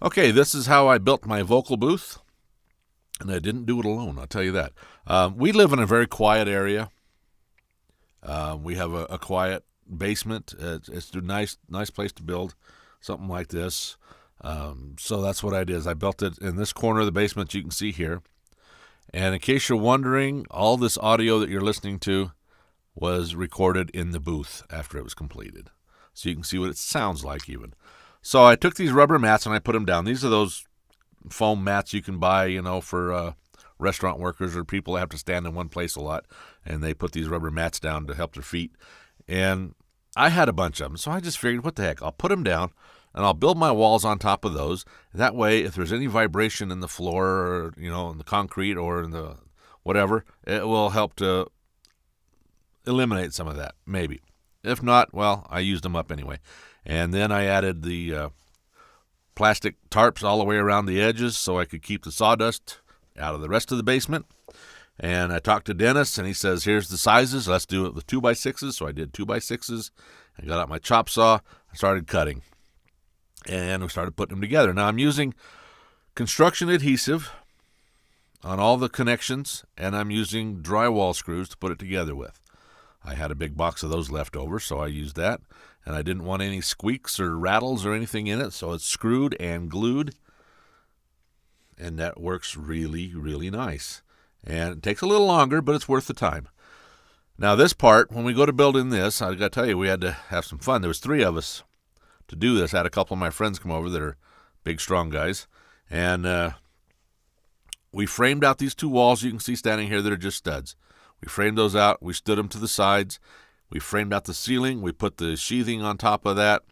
Okay, this is how I built my vocal booth, and I didn't do it alone, I'll tell you that. We live in a very quiet area. We have a quiet basement. It's a nice place to build something like this. So that's what I did. Is I built it in this corner of the basement you can see here. And in case you're wondering, all this audio that you're listening to was recorded in the booth after it was completed. So you can see what it sounds like even. So I took these rubber mats and I put them down. These are those foam mats you can buy, for restaurant workers or people that have to stand in one place a lot. And they put these rubber mats down to help their feet. And I had a bunch of them. So I just figured, what the heck, I'll put them down and I'll build my walls on top of those. That way, if there's any vibration in the floor or, in the concrete or in the whatever, it will help to eliminate some of that, maybe. If not, well, I used them up anyway. And then I added the plastic tarps all the way around the edges so I could keep the sawdust out of the rest of the basement. And I talked to Dennis, and he says, here's the sizes. Let's do it with 2x6s. So I did 2x6s. I got out my chop saw. I started cutting. And we started putting them together. Now, I'm using construction adhesive on all the connections, and I'm using drywall screws to put it together with. I had a big box of those left over, so I used that. And I didn't want any squeaks or rattles or anything in it, so it's screwed and glued. And that works really, really nice. And it takes a little longer, but it's worth the time. Now, this part, when we go to building this, I got to tell you, we had to have some fun. There was 3 of us to do this. I had a couple of my friends come over that are big, strong guys. And we framed out these 2 walls you can see standing here that are just studs. We framed those out. We stood them to the sides. We framed out the ceiling. We put the sheathing on top of that.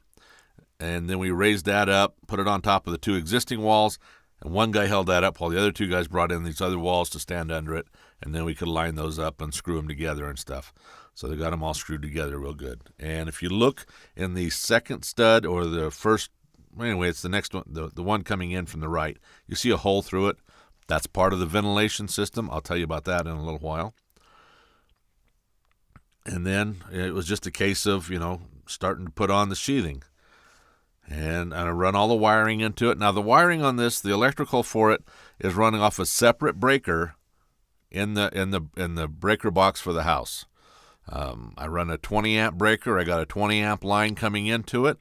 And then we raised that up, put it on top of the 2 existing walls. And one guy held that up while the other 2 guys brought in these other walls to stand under it. And then we could line those up and screw them together and stuff. So they got them all screwed together real good. And if you look in the second stud or the first, anyway, it's the next one, the one coming in from the right, you see a hole through it. That's part of the ventilation system. I'll tell you about that in a little while. And then it was just a case of, starting to put on the sheathing. And I run all the wiring into it. Now, the wiring on this, the electrical for it, is running off a separate breaker in the breaker box for the house. I run a 20-amp breaker. I got a 20-amp line coming into it.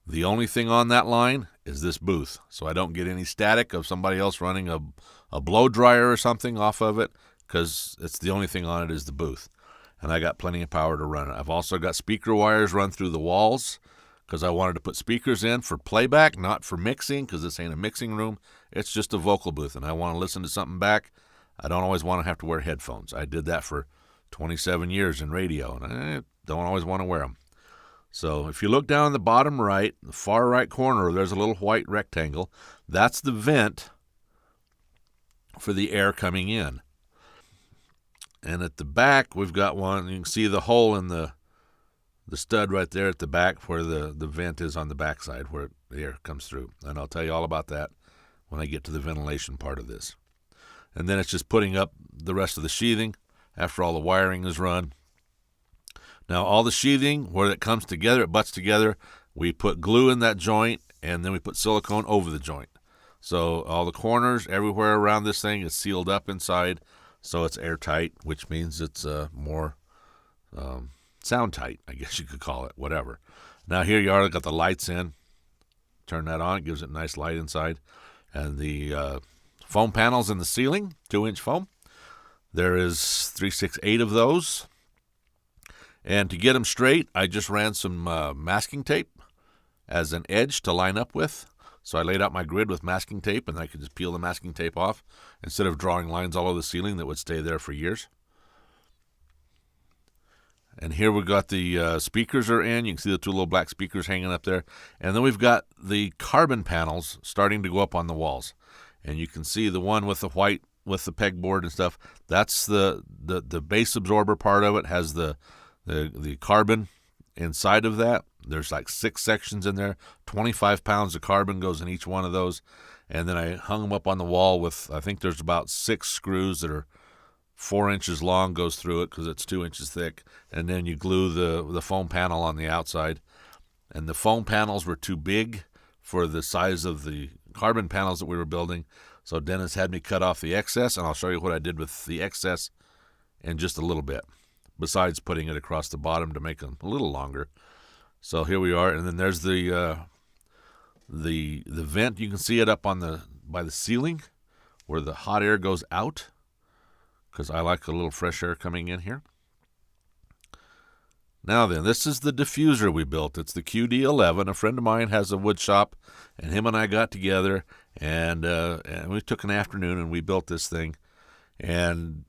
The only thing on that line is this booth, so I don't get any static of somebody else running a blow dryer or something off of it, because it's the only thing on it is the booth. And I got plenty of power to run it. I've also got speaker wires run through the walls because I wanted to put speakers in for playback, not for mixing, because this ain't a mixing room. It's just a vocal booth, and I want to listen to something back. I don't always want to have to wear headphones. I did that for 27 years in radio, and I don't always want to wear them. So if you look down in the bottom right, the far right corner, there's a little white rectangle. That's the vent for the air coming in. And at the back, we've got one. You can see the hole in the stud right there at the back where the vent is on the back side where the air comes through. And I'll tell you all about that when I get to the ventilation part of this. And then it's just putting up the rest of the sheathing after all the wiring is run. Now, all the sheathing, where it comes together, it butts together, we put glue in that joint, and then we put silicone over the joint. So all the corners, everywhere around this thing is sealed up inside. So it's airtight, which means it's more sound tight, I guess you could call it, whatever. Now here you are, got the lights in. Turn that on, it gives it a nice light inside. And the foam panels in the ceiling, 2-inch foam. There is 368 of those. And to get them straight, I just ran some masking tape as an edge to line up with. So I laid out my grid with masking tape, and I could just peel the masking tape off instead of drawing lines all over the ceiling that would stay there for years. And here we've got the speakers are in. You can see the 2 little black speakers hanging up there. And then we've got the carbon panels starting to go up on the walls. And you can see the one with the white, with the pegboard and stuff. That's the base absorber part of it, has the carbon inside of that. There's like 6 sections in there. 25 pounds of carbon goes in each one of those. And then I hung them up on the wall with, I think there's about 6 screws that are 4 inches long, goes through it because it's 2 inches thick. And then you glue the foam panel on the outside. And the foam panels were too big for the size of the carbon panels that we were building. So Dennis had me cut off the excess, and I'll show you what I did with the excess in just a little bit, besides putting it across the bottom to make them a little longer. So here we are, and then there's the vent. You can see it up on by the ceiling where the hot air goes out, because I like a little fresh air coming in here. Now then, this is the diffuser we built. It's the QD11. A friend of mine has a wood shop, and him and I got together, and we took an afternoon and we built this thing. And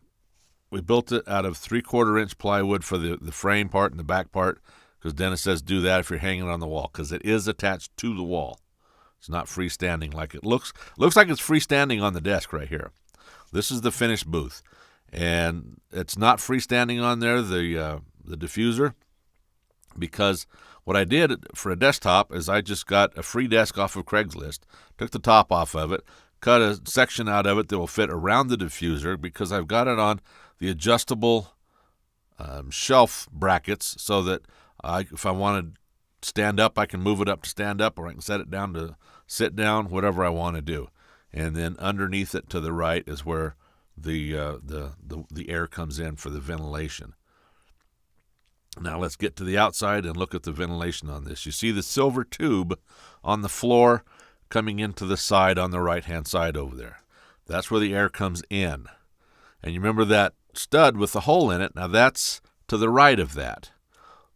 we built it out of 3/4-inch plywood for the frame part and the back part, because Dennis says do that if you're hanging it on the wall, because it is attached to the wall. It's not freestanding like it looks. Looks like it's freestanding on the desk right here. This is the finished booth, and it's not freestanding on there, the diffuser, because what I did for a desktop is I just got a free desk off of Craigslist, took the top off of it, cut a section out of it that will fit around the diffuser, because I've got it on the adjustable shelf brackets, so that if I want to stand up, I can move it up to stand up, or I can set it down to sit down, whatever I want to do. And then underneath it to the right is where the air comes in for the ventilation. Now let's get to the outside and look at the ventilation on this. You see the silver tube on the floor coming into the side on the right-hand side over there. That's where the air comes in. And you remember that stud with the hole in it? Now that's to the right of that.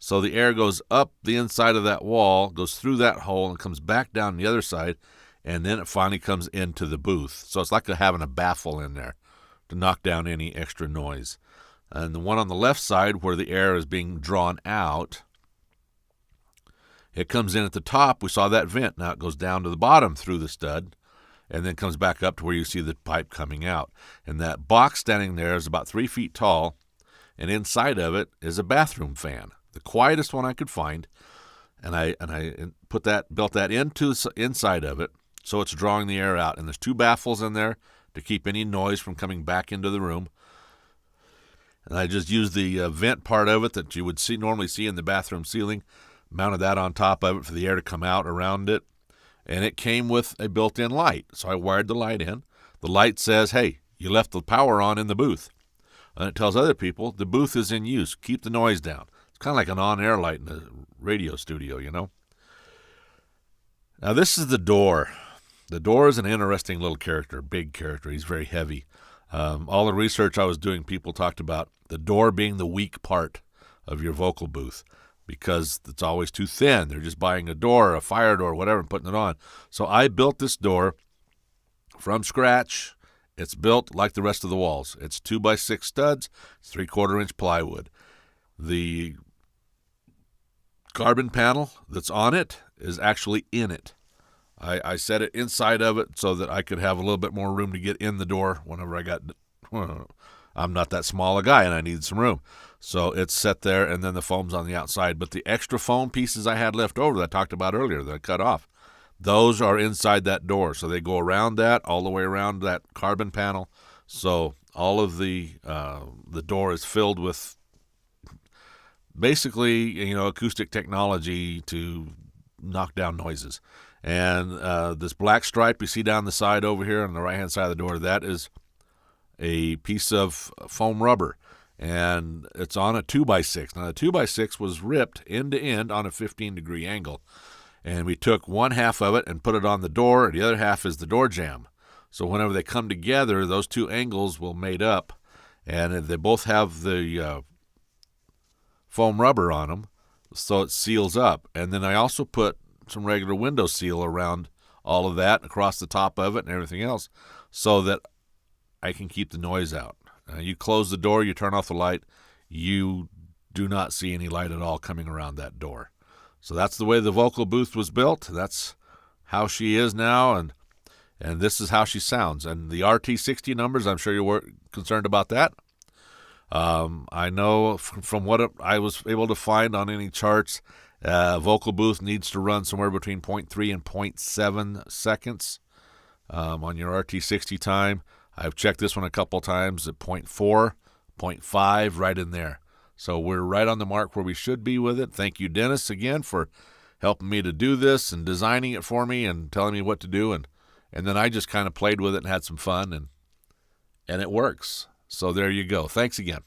So the air goes up the inside of that wall, goes through that hole, and comes back down the other side, and then it finally comes into the booth. So it's like having a baffle in there to knock down any extra noise. And the one on the left side where the air is being drawn out, it comes in at the top. We saw that vent. Now it goes down to the bottom through the stud and then comes back up to where you see the pipe coming out. And that box standing there is about 3 feet tall, and inside of it is a bathroom fan, the quietest one I could find. And I built that into inside of it, so it's drawing the air out. And there's 2 baffles in there to keep any noise from coming back into the room. And I just used the vent part of it that you would normally see in the bathroom ceiling, mounted that on top of it for the air to come out around it. And it came with a built-in light, so I wired the light in. The light says, hey, you left the power on in the booth. And it tells other people, the booth is in use. Keep the noise down. It's kind of like an on-air light in a radio studio, you know. Now, this is the door. The door is an interesting little character, big character. He's very heavy. All the research I was doing, people talked about the door being the weak part of your vocal booth because it's always too thin. They're just buying a door, a fire door, whatever, and putting it on. So I built this door from scratch. It's built like the rest of the walls. It's 2x6 studs, 3/4-inch plywood. The carbon panel that's on it is actually in it. I set it inside of it so that I could have a little bit more room to get in the door whenever I got. I'm not that small a guy, and I needed some room. So it's set there, and then the foam's on the outside. But the extra foam pieces I had left over that I talked about earlier that I cut off, those are inside that door. So they go around that, all the way around that carbon panel. So all of the door is filled with basically, acoustic technology to knock down noises. And this black stripe you see down the side over here on the right-hand side of the door, that is a piece of foam rubber. And it's on a 2x6. Now, the 2x6 was ripped end to end on a 15-degree angle. And we took one half of it and put it on the door, and the other half is the door jamb. So whenever they come together, those 2 angles will mate up. And they both have the foam rubber on them, so it seals up. And then I also put some regular window seal around all of that, across the top of it and everything else, so that I can keep the noise out. You close the door, you turn off the light, you do not see any light at all coming around that door. So that's the way the vocal booth was built. That's how she is now, and this is how she sounds. And the RT60 numbers, I'm sure you were concerned about that. I know from what I was able to find on any charts, vocal booth needs to run somewhere between 0.3 and 0.7 seconds on your RT60 time. I've checked this one a couple times at 0.4, 0.5, right in there. So we're right on the mark where we should be with it. Thank you, Dennis, again, for helping me to do this and designing it for me and telling me what to do. And And then I just kind of played with it and had some fun, and it works. So there you go. Thanks again.